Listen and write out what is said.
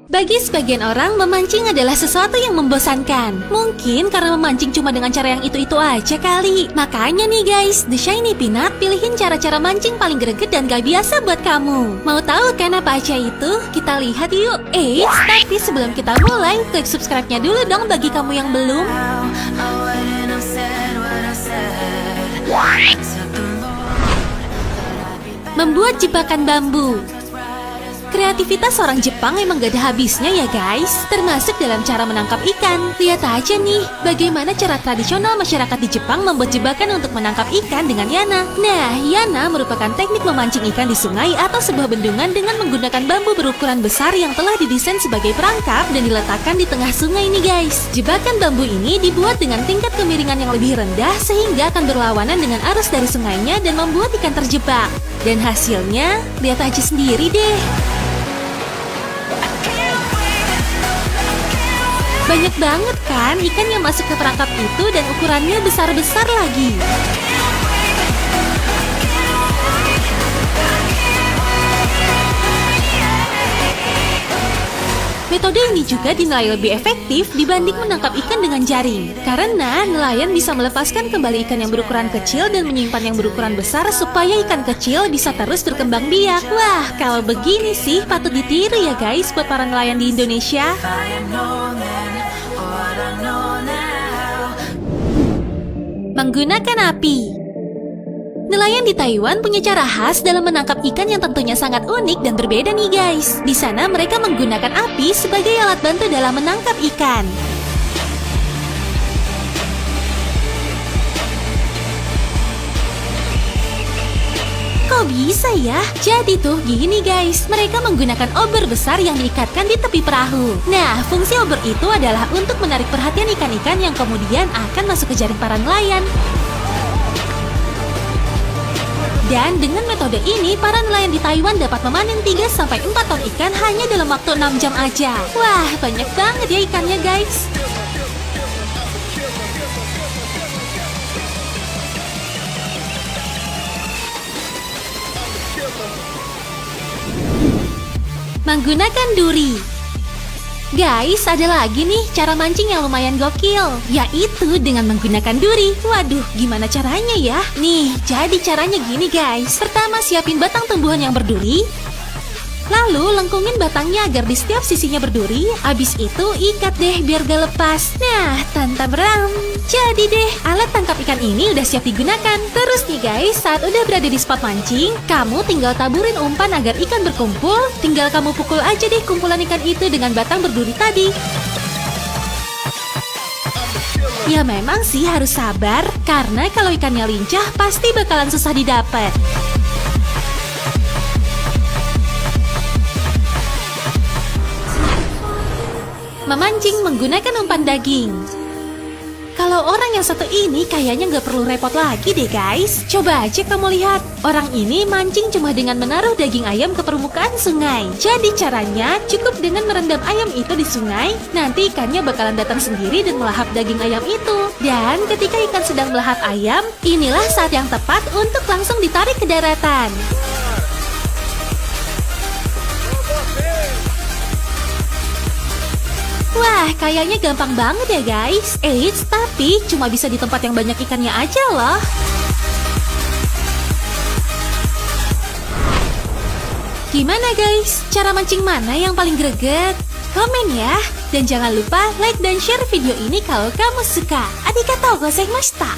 Bagi sebagian orang, memancing adalah sesuatu yang membosankan. Mungkin karena memancing cuma dengan cara yang itu-itu aja kali. Makanya nih guys, The Shiny Peanut pilihin cara-cara mancing paling greget dan gak biasa buat kamu. Mau tahu kan apa aja itu? Kita lihat yuk. Tapi sebelum kita mulai, klik subscribe-nya dulu dong bagi kamu yang belum. Membuat jebakan bambu. Kreativitas orang Jepang emang gak ada habisnya ya guys, termasuk dalam cara menangkap ikan. Lihat aja nih, bagaimana cara tradisional masyarakat di Jepang membuat jebakan untuk menangkap ikan dengan yana. Nah, yana merupakan teknik memancing ikan di sungai atau sebuah bendungan dengan menggunakan bambu berukuran besar yang telah didesain sebagai perangkap dan diletakkan di tengah sungai nih guys. Jebakan bambu ini dibuat dengan tingkat kemiringan yang lebih rendah sehingga akan berlawanan dengan arus dari sungainya dan membuat ikan terjebak. Dan hasilnya, lihat aja sendiri deh. Banyak banget kan ikan yang masuk ke perangkap itu dan ukurannya besar-besar lagi. Metode ini juga dinilai lebih efektif dibanding menangkap ikan dengan jaring. Karena nelayan bisa melepaskan kembali ikan yang berukuran kecil dan menyimpan yang berukuran besar supaya ikan kecil bisa terus berkembang biak. Wah, kalau begini sih patut ditiru ya guys buat para nelayan di Indonesia. Menggunakan api. Nelayan di Taiwan punya cara khas dalam menangkap ikan yang tentunya sangat unik dan berbeda nih guys. Di sana mereka menggunakan api sebagai alat bantu dalam menangkap ikan. Kok bisa ya? Jadi tuh gini guys, mereka menggunakan obor besar yang diikatkan di tepi perahu. Nah, fungsi obor itu adalah untuk menarik perhatian ikan-ikan yang kemudian akan masuk ke jaring para nelayan. Dan dengan metode ini, para nelayan di Taiwan dapat memanen 3-4 ton ikan hanya dalam waktu 6 jam aja. Wah, banyak banget ya ikannya guys. Menggunakan duri. Guys, ada lagi nih cara mancing yang lumayan gokil, yaitu dengan menggunakan duri. Waduh, gimana caranya ya? Nih, jadi caranya gini guys. Pertama, siapin batang tumbuhan yang berduri. Lalu, lengkungin batangnya agar di setiap sisinya berduri. Abis itu, ikat deh biar gak lepas. Nah, tantam. Jadi deh, alat tangkap ikan ini udah siap digunakan. Terus nih guys, saat udah berada di spot mancing, kamu tinggal taburin umpan agar ikan berkumpul. Tinggal kamu pukul aja deh kumpulan ikan itu dengan batang berduri tadi. Ya memang sih harus sabar, karena kalau ikannya lincah pasti bakalan susah didapat. Memancing menggunakan umpan daging. Kalau orang yang satu ini kayaknya nggak perlu repot lagi deh guys. Coba aja kamu lihat, orang ini mancing cuma dengan menaruh daging ayam ke permukaan sungai. Jadi caranya cukup dengan merendam ayam itu di sungai. Nanti ikannya bakalan datang sendiri dan melahap daging ayam itu. Dan ketika ikan sedang melahap ayam, inilah saat yang tepat untuk langsung ditarik ke daratan. Wah, kayaknya gampang banget ya guys. Tapi cuma bisa di tempat yang banyak ikannya aja loh. Gimana guys? Cara mancing mana yang paling greget? Komen ya. Dan jangan lupa like dan share video ini kalau kamu suka. Arigatou gozaimashita.